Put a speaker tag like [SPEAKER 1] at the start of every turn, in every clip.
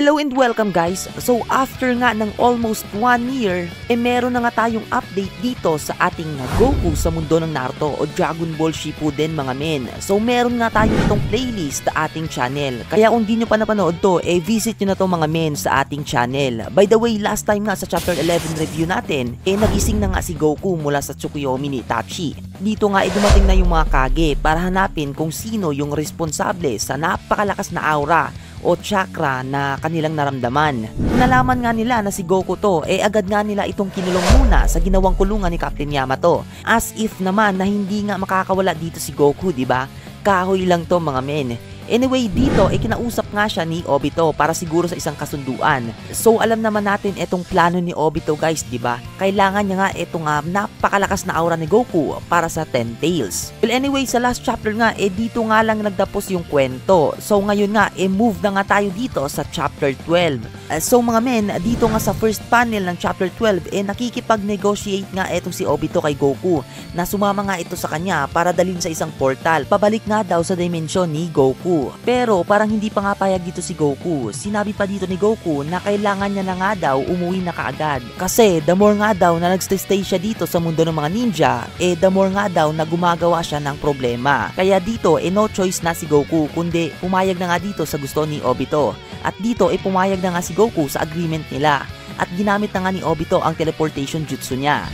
[SPEAKER 1] Hello and welcome guys! So after nga ng almost 1 year, meron na nga tayong update dito sa ating Goku sa mundo ng Naruto o Dragon Ball Shippuden mga men. So meron nga tayong itong playlist sa ating channel. Kaya kung di nyo pa napanood to, visit nyo na to mga men sa ating channel. By the way, last time nga sa chapter 11 review natin, nagising na nga si Goku mula sa Tsukuyomi ni Itachi. Dito nga dumating na yung mga Kage para hanapin kung sino yung responsable sa napakalakas na aura o chakra na kanilang naramdaman. Nalaman nga nila na si Goku to, agad nga nila itong kinulong muna sa ginawang kulungan ni Captain Yamato. As if naman na hindi nga makakawala dito si Goku, di ba? Kahoy lang to mga men. Anyway, dito kinausap nga siya ni Obito para siguro sa isang kasunduan. So alam naman natin itong plano ni Obito guys, di ba? Kailangan niya nga itong napakalakas na aura ni Goku para sa 10 Tails. Well anyway, sa last chapter nga dito nga lang nagtapos yung kwento. So ngayon nga move na nga tayo dito sa chapter 12. So mga men, dito nga sa first panel ng chapter 12 nakikipag-negotiate nga itong si Obito kay Goku na sumama nga ito sa kanya para dalhin sa isang portal. Pabalik nga daw sa dimension ni Goku. Pero parang hindi pa nga payag dito si Goku. Sinabi pa dito ni Goku na kailangan niya na nga daw umuwi na kaagad. Kasi the more nga daw na nagstay siya dito sa mundo ng mga ninja, the more nga daw na gumagawa siya ng problema. Kaya dito no choice na si Goku kundi pumayag na nga dito sa gusto ni Obito. At dito pumayag na nga si Goku sa agreement nila. At ginamit na nga ni Obito ang teleportation jutsu niya.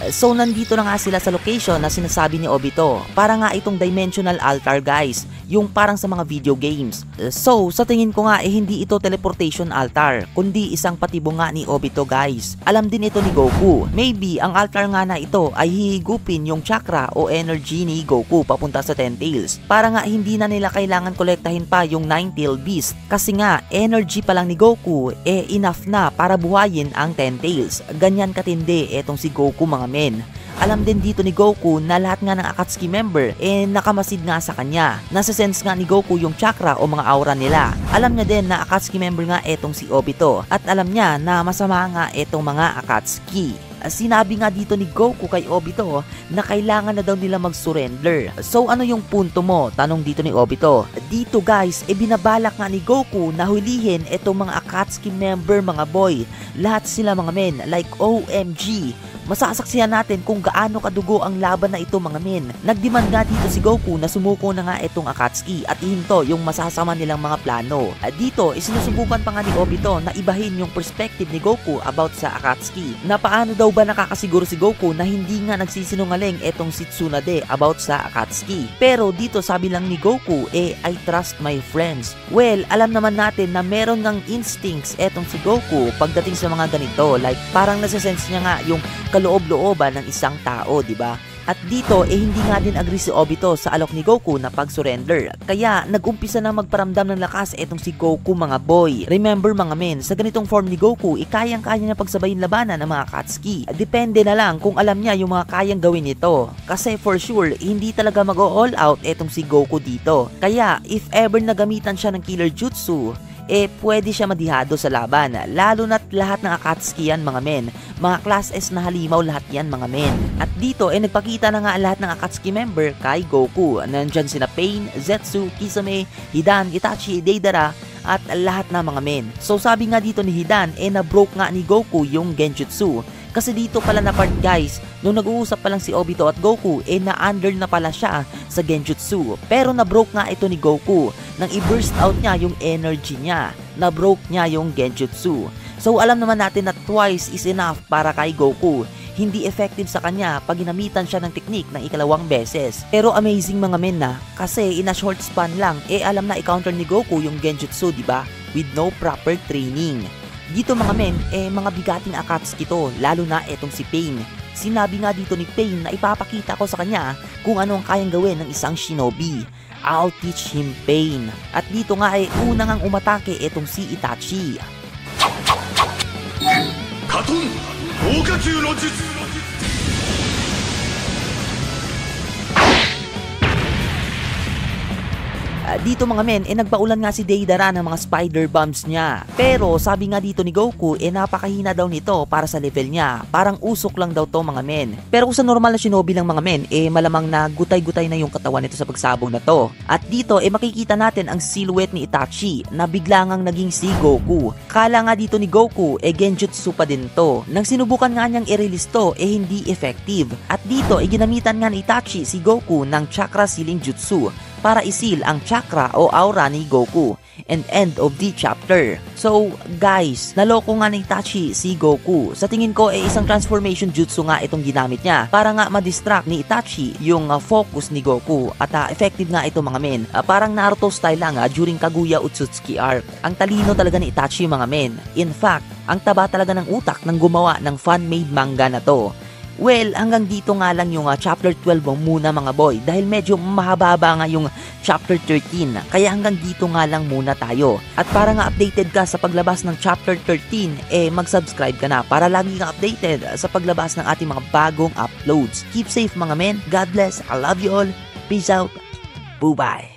[SPEAKER 1] So nandito na nga sila sa location na sinasabi ni Obito. Para nga itong dimensional altar guys, yung parang sa mga video games. So sa tingin ko nga hindi ito teleportation altar, kundi isang patibo nga ni Obito guys. Alam din ito ni Goku. Maybe ang altar nga na ito ay hihigupin yung chakra o energy ni Goku papunta sa 10 Tails. Para nga hindi na nila kailangan kolektahin pa yung 9-tailed beast. Kasi nga energy pa lang ni Goku enough na para buhayin ang 10 Tails. Ganyan katindi etong si Goku mga men. Alam din dito ni Goku na lahat nga ng Akatsuki member nakamasid nga sa kanya. Nasa-sense nga ni Goku yung chakra o mga aura nila. Alam niya din na Akatsuki member nga etong si Obito. At alam niya na masama nga etong mga Akatsuki. Sinabi nga dito ni Goku kay Obito na kailangan na daw nila mag-surrender. So ano yung punto mo? Tanong dito ni Obito. Dito guys, binabalak nga ni Goku na hulihin etong mga Akatsuki member mga boy. Lahat sila mga men, like OMG. Masasaksihan natin kung gaano kadugo ang laban na ito mga men. Nagdemand nga dito si Goku na sumuko na nga itong Akatsuki at ihinto yung masasama nilang mga plano. At dito, sinusubukan pa nga ni Obito na ibahin yung perspective ni Goku about sa Akatsuki. Na paano daw ba nakakasiguro si Goku na hindi nga nagsisinungaling itong si Tsunade about sa Akatsuki. Pero dito sabi lang ni Goku, I trust my friends. Well, alam naman natin na meron ngang instincts etong si Goku pagdating sa mga ganito. Like, parang nasa-sense niya nga yung kaloob-looban ng isang tao, di ba? At dito hindi nga din agree si Obito sa alok ni Goku na pag-surrender. Kaya nag-umpisa na magparamdam ng lakas etong si Goku mga boy. Remember mga men, sa ganitong form ni Goku, kayang-kaya niya pagsabayin labanan ng mga Akatsuki. Depende na lang kung alam niya yung mga kayang gawin nito. Kasi for sure, hindi talaga mag-all out etong si Goku dito. Kaya if ever nagamitan siya ng killer jutsu, pwede siya madihado sa laban. Lalo na't lahat ng Akatsuki yan mga men. Mga class S na halimaw lahat yan mga men. At dito nagpakita na nga lahat ng Akatsuki member kay Goku. Nandyan sina Pain, Zetsu, Kisame, Hidan, Itachi, Deidara at lahat na mga men. So sabi nga dito ni Hidan na-broke nga ni Goku yung Genjutsu. Kasi dito pala na part guys, nung nag-uusap pa lang si Obito at Goku, na-under na pala siya sa Genjutsu. Pero na-broke nga ito ni Goku nang i-burst out niya yung energy niya. Na-broke niya yung Genjutsu. So alam naman natin na twice is enough para kay Goku. Hindi effective sa kanya pag ginamitan siya ng teknik ng ikalawang beses. Pero amazing mga men na, kasi in a short span lang, alam na i-counter ni Goku yung Genjutsu, diba? With no proper training. Dito mga men, mga bigating Akatsuki to, lalo na etong si Pain. Sinabi nga dito ni Pain na ipapakita ko sa kanya kung ano ang kayang gawin ng isang shinobi. I'll teach him pain. At dito nga unang ang umatake etong si Itachi. Katon! Okakyu no jutsu! Dito mga men, nagbaulan nga si Deidara ng mga spider bombs niya. Pero sabi nga dito ni Goku, napakahina daw nito para sa level niya. Parang usok lang daw to mga men. Pero kung sa normal na shinobi lang mga men, malamang na gutay-gutay na yung katawan nito sa pagsabog na to. At dito, makikita natin ang silhouette ni Itachi na bigla ngang naging si Goku. Kala nga dito ni Goku, genjutsu pa din to. Nang sinubukan nga niyang i-release to, hindi effective. At dito, ginamitan nga ni Itachi si Goku ng chakra sealing jutsu para isil ang chakra o aura ni Goku. And end of the chapter. So guys, naloko nga ni Itachi si Goku. Sa tingin ko isang transformation jutsu nga itong ginamit niya para nga ma-distract ni Itachi yung focus ni Goku. At effective nga ito mga men. Parang Naruto style lang during Kaguya Otsutsuki arc. Ang talino talaga ni Itachi mga men. In fact, ang taba talaga ng utak ng gumawa ng fan-made manga na to. Well, hanggang dito nga lang yung chapter 12 muna mga boy dahil medyo mahaba nga yung chapter 13. Kaya hanggang dito nga lang muna tayo. At para nga updated ka sa paglabas ng chapter 13, mag-subscribe ka na para lagi kang updated sa paglabas ng ating mga bagong uploads. Keep safe mga men. God bless. I love you all. Peace out. Bye-bye.